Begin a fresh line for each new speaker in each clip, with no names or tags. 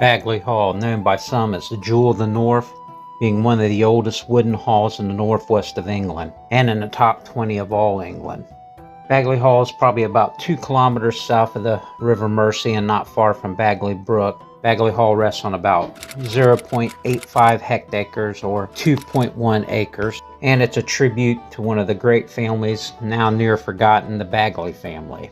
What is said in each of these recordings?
Baguley Hall, known by some as the Jewel of the North, being one of the oldest wooden halls in the northwest of England, and in the top 20 of all England. Baguley Hall is probably about 2 kilometers south of the River Mersey and not far from Bagley Brook. Bagley Hall rests on about 0.85 hectares or 2.1 acres, and it's a tribute to one of the great families now near forgotten, the Baguley family.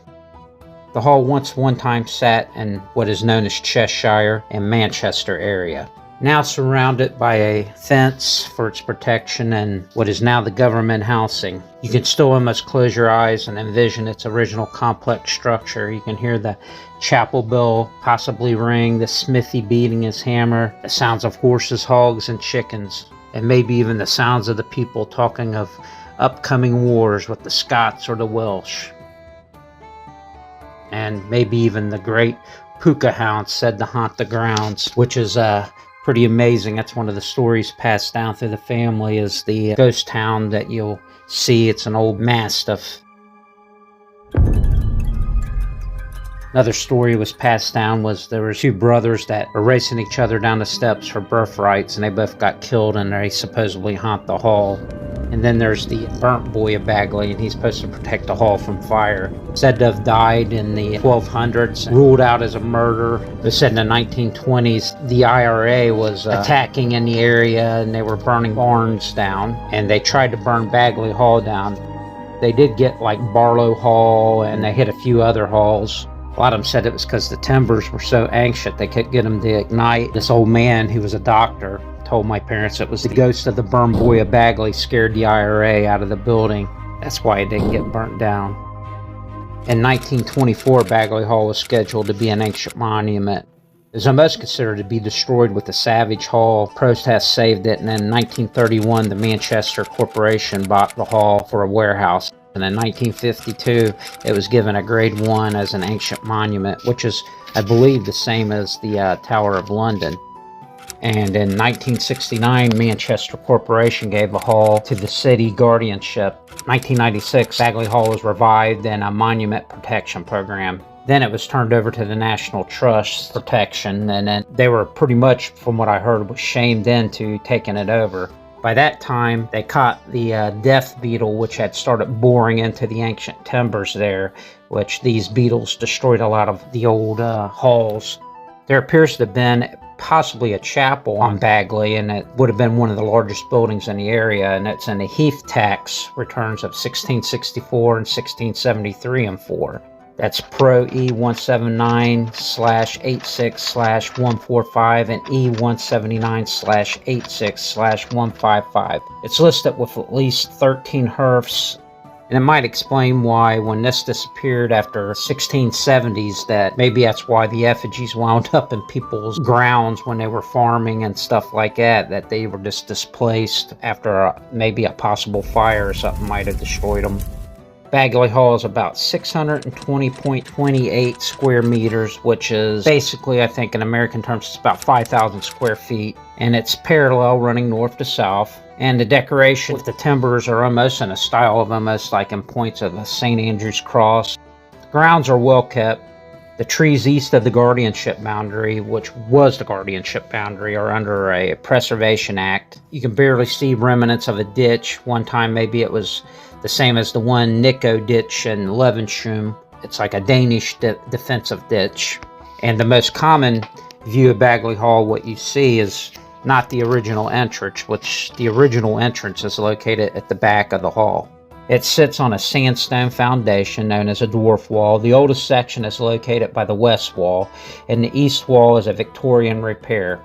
The hall one time sat in what is known as Cheshire and Manchester area. Now surrounded by a fence for its protection and what is now the government housing. You can still almost close your eyes and envision its original complex structure. You can hear the chapel bell possibly ring, the smithy beating his hammer, the sounds of horses, hogs, and chickens, and maybe even the sounds of the people talking of upcoming wars with the Scots or the Welsh. And maybe even the great puka hound said to haunt the grounds, which is pretty amazing. That's one of the stories passed down through the family, is the ghost hound that you'll see. It's an old mastiff. Another story was passed down was there were 2 brothers that were racing each other down the steps for birthrights, and they both got killed, and they supposedly haunt the hall. And then there's the burnt boy of Bagley, and he's supposed to protect the hall from fire. Said to have died in the 1200s, ruled out as a murder. They said in the 1920s the IRA was attacking in the area, and they were burning barns down, and they tried to burn Bagley Hall down. They did get like Barlow Hall, and they hit a few other halls. A lot of them said it was because the timbers were so anxious they couldn't get them to ignite. This old man, who was a doctor, told my parents it was the ghost of the burn boy of Bagley scared the IRA out of the building. That's why it didn't get burnt down. In 1924, Bagley Hall was scheduled to be an ancient monument. It was almost considered to be destroyed with the Savage Hall. Protests saved it, and in 1931, the Manchester Corporation bought the hall for a warehouse. And in 1952, it was given a grade 1 as an ancient monument, which is, I believe, the same as the Tower of London. And in 1969, Manchester Corporation gave the hall to the city guardianship. 1996, Bagley Hall was revived in a monument protection program. Then it was turned over to the National Trust protection, and then they were pretty much, from what I heard, was shamed into taking it over. By that time, they caught the death beetle, which had started boring into the ancient timbers there, which these beetles destroyed a lot of the old halls. There appears to have been possibly a chapel on Bagley, and it would have been one of the largest buildings in the area, and it's in the Heath tax returns of 1664 and 1673 and 4. That's Pro E179/86/145 and E179/86/155. It's listed with at least 13 hearths, and it might explain why when this disappeared after 1670s, that maybe that's why the effigies wound up in people's grounds when they were farming and stuff like that, that they were just displaced after maybe a possible fire or something might have destroyed them. Bagley Hall is about 620.28 square meters, which is basically, I think in American terms, it's about 5,000 square feet. And it's parallel running north to south. And the decoration with the timbers are almost in a style of almost like in points of a St. Andrew's cross. The grounds are well kept. The trees east of the guardianship boundary, which was the guardianship boundary, are under a preservation act. You can barely see remnants of a ditch. One time maybe it was the same as the one Nico ditch in Levenshulme. It's like a Danish defensive ditch. And the most common view of Bagley Hall, what you see is not the original entrance, which the original entrance is located at the back of the hall. It sits on a sandstone foundation known as a dwarf wall. The oldest section is located by the west wall, and the east wall is a Victorian repair.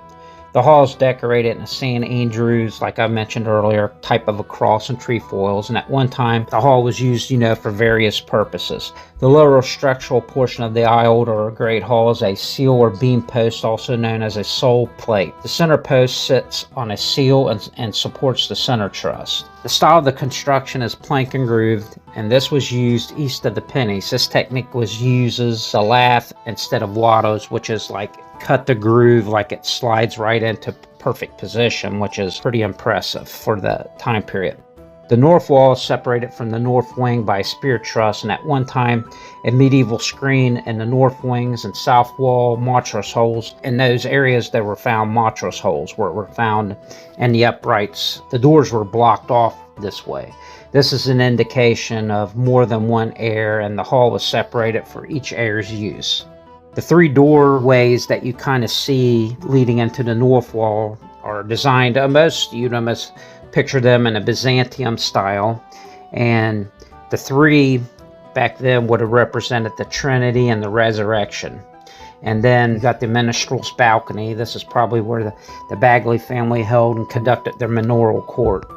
The hall is decorated in a St. Andrew's, like I mentioned earlier, type of a cross and trefoils, and at one time the hall was used, for various purposes. The lower structural portion of the aisle or great hall is a seal or beam post, also known as a sole plate. The center post sits on a seal and supports the center truss. The style of the construction is plank and grooved, and this was used east of the pennies. This technique uses a lath instead of wattles, which is like cut the groove like it slides right into perfect position, which is pretty impressive for the time period. The north wall is separated from the north wing by a spear truss, and at one time a medieval screen in the north wings and south wall mattress holes. In those areas there were found mattress holes where it were found in the uprights. The doors were blocked off this way. This is an indication of more than one heir, and the hall was separated for each heir's use. The three doorways that you kind of see leading into the north wall are designed you'd almost picture them in a Byzantium style, and the three back then would have represented the Trinity and the resurrection. And then you got the minstrel's balcony. This is probably where the Baguley family held and conducted their manorial court.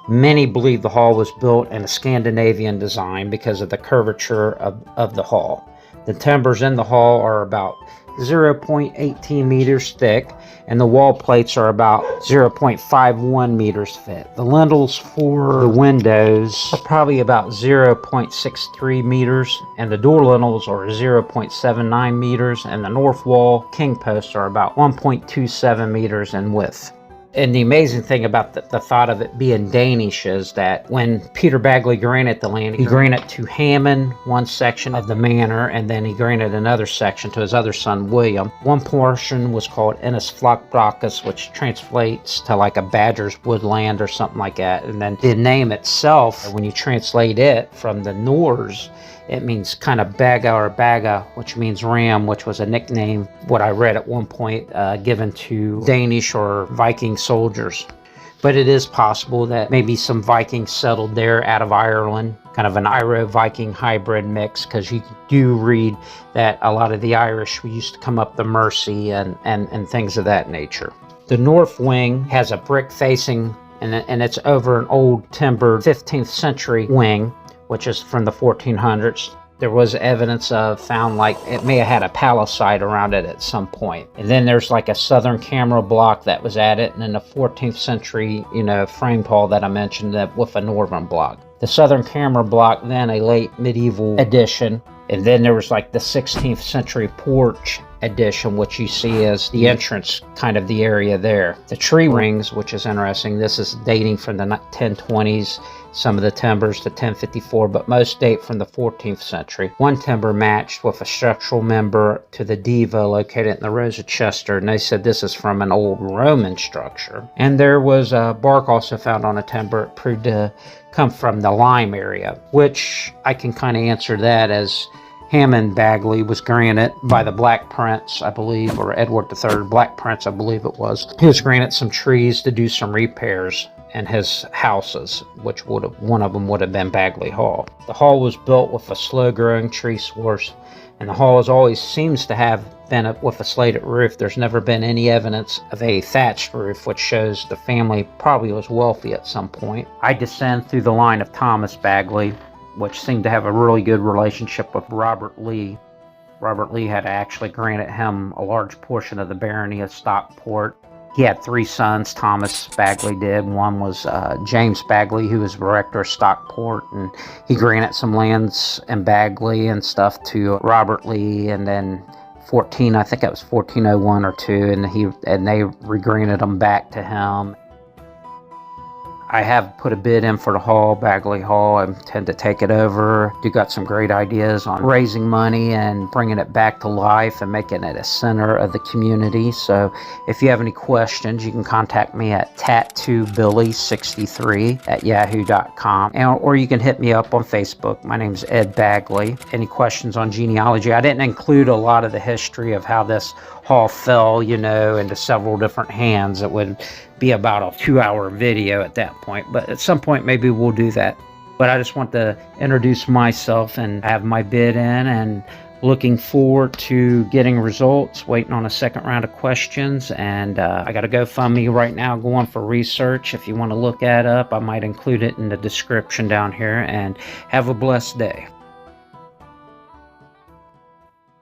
Many believe the hall was built in a Scandinavian design because of the curvature of the hall. The timbers in the hall are about 0.18 meters thick, and the wall plates are about 0.51 meters thick. The lintels for the windows are probably about 0.63 meters, and the door lintels are 0.79 meters, and the north wall king posts are about 1.27 meters in width. And the amazing thing about the thought of it being Danish is that when Peter Baguley granted the land, he granted to Hammond one section of the manor, and then he granted another section to his other son, William. One portion was called Innis Flockbracus, which translates to like a badger's woodland or something like that. And then the name itself, when you translate it from the Norse, it means kind of Baga or Baga, which means ram, which was a nickname, what I read at one point, given to Danish or Viking soldiers. But it is possible that maybe some Vikings settled there out of Ireland, kind of an Iro-Viking hybrid mix, because you do read that a lot of the Irish used to come up the Mersey and things of that nature. The north wing has a brick facing, and it's over an old timbered 15th century wing, which is from the 1400s. There was evidence of found like it may have had a palisade around it at some point. And then there's like a southern camera block that was added, and then the 14th century, frame hall that I mentioned that with a northern block. The southern camera block, then a late medieval addition. And then there was like the 16th century porch addition, which you see as the entrance, kind of the area there. The tree rings, which is interesting, this is dating from the 1020s, some of the timbers to 1054, but most date from the 14th century. One timber matched with a structural member to the Diva located in the Rose of Chester, and they said this is from an old Roman structure. And there was bark also found on a timber. It proved to come from the Lyme area, which I can kind of answer that as Hammond Baguley was granted by the Black Prince, I believe, or Edward III, Black Prince, I believe it was. He was granted some trees to do some repairs in his houses, which one of them would have been Baguley Hall. The hall was built with a slow-growing tree source, and the hall always seems to have been with a slated roof. There's never been any evidence of a thatched roof, which shows the family probably was wealthy at some point. I descend through the line of Thomas Baguley, which seemed to have a really good relationship with Robert Lee. Robert Lee had actually granted him a large portion of the barony of Stockport. He had three sons, Thomas Baguley did. One was James Baguley, who was rector of Stockport, and he granted some lands in Baguley and stuff to Robert Lee, and then I think it was 1401 or 2, and they regranted them back to him. I have put a bid in for the hall, Baguley Hall. I intend to take it over. You got some great ideas on raising money and bringing it back to life and making it a center of the community. So if you have any questions, you can contact me at tattoobilly63@yahoo.com, or you can hit me up on Facebook. My name's Ed Baguley. Any questions on genealogy? I didn't include a lot of the history of how this hall fell, into several different hands. It would be about a 2-hour video at that point, but at some point maybe we'll do that. But I just want to introduce myself and have my bid in, and looking forward to getting results, waiting on a second round of questions. And I got a GoFundMe right now going for research. If you want to look that up, I might include it in the description down here. And have a blessed day.